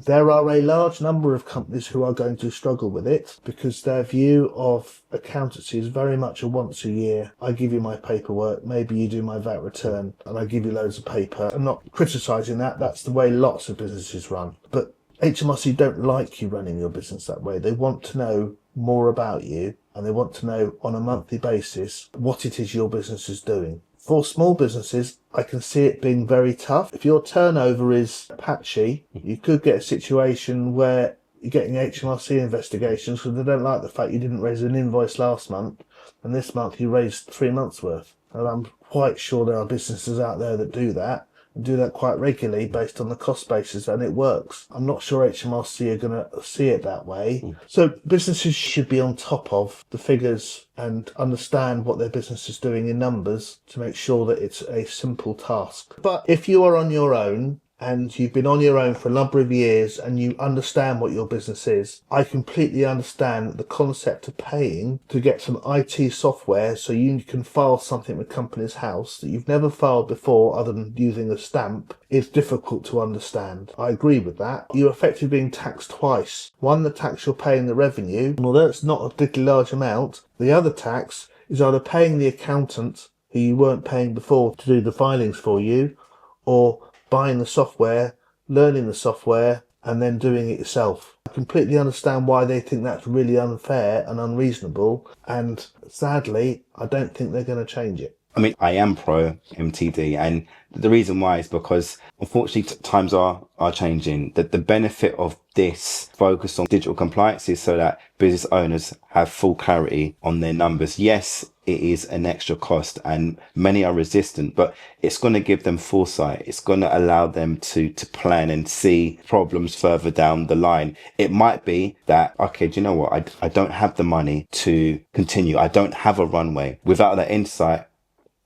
There are a large number of companies who are going to struggle with it because their view of accountancy is very much a once a year. I give you my paperwork, maybe you do my VAT return, and I give you loads of paper. I'm not criticising that. That's the way lots of businesses run. But HMRC don't like you running your business that way. They want to know more about you, and they want to know on a monthly basis what it is your business is doing. For small businesses, I can see it being very tough. If your turnover is patchy, you could get a situation where you're getting HMRC investigations because they don't like the fact you didn't raise an invoice last month and this month you raised 3 months worth. And I'm quite sure there are businesses out there that do that and do that quite regularly based on the cost basis, and it works. I'm not sure HMRC are going to see it that way. So businesses should be on top of the figures and understand what their business is doing in numbers to make sure that it's a simple task. But if you are on your own, and you've been on your own for a number of years and you understand what your business is, I completely understand the concept of paying to get some IT software so you can file something with Companies House that you've never filed before other than using a stamp is difficult to understand. I agree with that. You're effectively being taxed twice. One, the tax you're paying the revenue, and although it's not a particularly large amount, the other tax is either paying the accountant who you weren't paying before to do the filings for you, or buying the software, learning the software, and then doing it yourself. I completely understand why they think that's really unfair and unreasonable, and sadly, I don't think they're going to change it. I mean, I am pro MTD, and the reason why is because unfortunately times are changing. That the benefit of this focus on digital compliance is so that business owners have full clarity on their numbers. Yes, it is an extra cost and many are resistant, but it's going to give them foresight. It's going to allow them to plan and see problems further down the line. It might be that, okay, do you know what? I don't have the money to continue. I don't have a runway. Without that insight,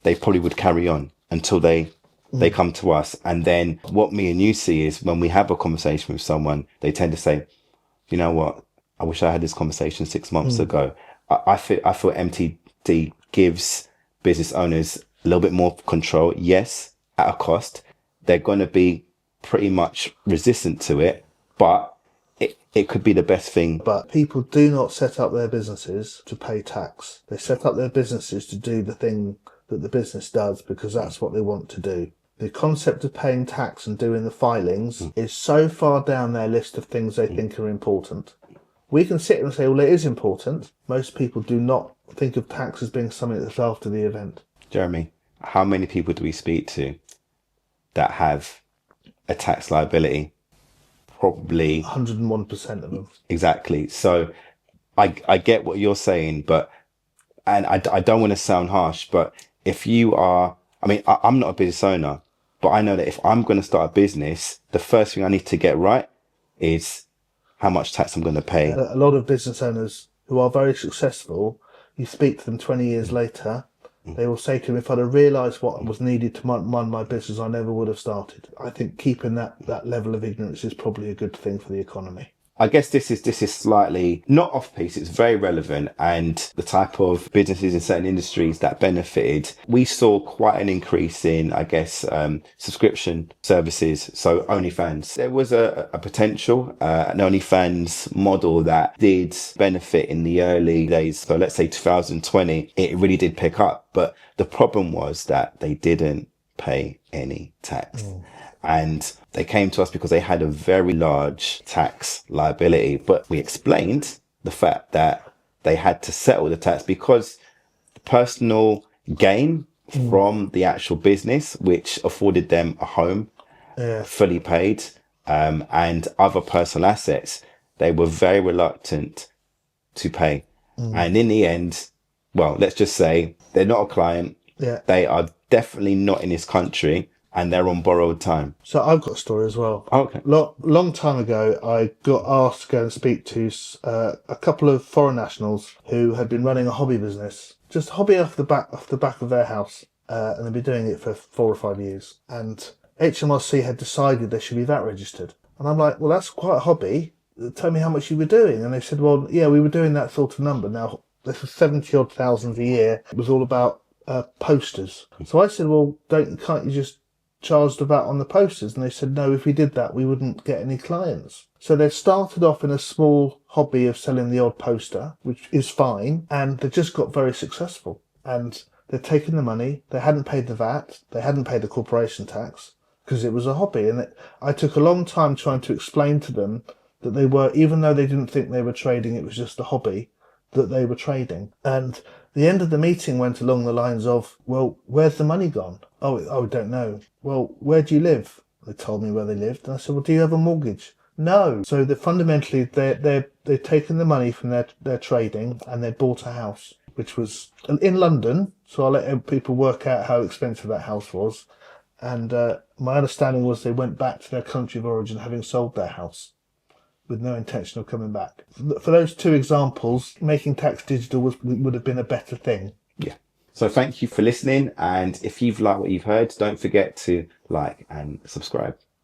they probably would carry on until they come to us. And then what me and you see is when we have a conversation with someone, they tend to say, you know what? I wish I had this conversation 6 months ago. I feel MTD gives business owners a little bit more control. Yes, at a cost. They're going to be pretty much resistant to it, but it could be the best thing. But people do not set up their businesses to pay tax. They set up their businesses to do the thing that the business does because that's what they want to do. The concept of paying tax and doing the filings is so far down their list of things they think are important. We can sit and say, well, it is important. Most people do not think of tax as being something that's after the event. Jeremy, how many people do we speak to that have a tax liability? Probably 101% of them. Exactly. So I get what you're saying, and I don't want to sound harsh, but if you are, I mean, I'm not a business owner, but I know that if I'm going to start a business, the first thing I need to get right is how much tax I'm going to pay. A lot of business owners who are very successful, you speak to them 20 years later, they will say to them, if I'd have realised what was needed to run my business, I never would have started. I think keeping that level of ignorance is probably a good thing for the economy. I guess this is slightly not off piece. It's very relevant, and the type of businesses in certain industries that benefited. We saw quite an increase in, I guess, subscription services. So OnlyFans, there was a potential, an OnlyFans model that did benefit in the early days. So let's say 2020, it really did pick up. But the problem was that they didn't pay any tax. And they came to us because they had a very large tax liability. But we explained the fact that they had to settle the tax because the personal gain from the actual business, which afforded them a home, fully paid, and other personal assets, they were very reluctant to pay. And in the end, well, let's just say they're not a client. They are definitely not in this country. And they're on borrowed time. So I've got a story as well. Okay. Long time ago, I got asked to go and speak to a couple of foreign nationals who had been running a hobby business, just a hobby off the back of their house, and they'd been doing it for 4 or 5 years. And HMRC had decided they should be VAT registered. And I'm like, well, that's quite a hobby. Tell me how much you were doing. And they said, well, yeah, we were doing that sort of number. Now, this was 70-odd thousand a year. It was all about posters. So I said, well, can't you just charge the VAT on the posters. And they said, no, if we did that, we wouldn't get any clients. So they started off in a small hobby of selling the odd poster, which is fine. And they just got very successful. And they'd taken the money. They hadn't paid the VAT. They hadn't paid the corporation tax because it was a hobby. And I took a long time trying to explain to them that they were, even though they didn't think they were trading, it was just a hobby, that they were trading. And the end of the meeting went along the lines of, well, where's the money gone? Oh, don't know. Well, where do you live? They told me where they lived. And I said, well, do you have a mortgage? No. So that fundamentally they'd taken the money from their trading and they bought a house, which was in London. So I'll let people work out how expensive that house was. And my understanding was they went back to their country of origin having sold their house, with no intention of coming back. For those two examples, making tax digital would have been a better thing. Yeah. So thank you for listening. And if you've liked what you've heard, don't forget to like and subscribe.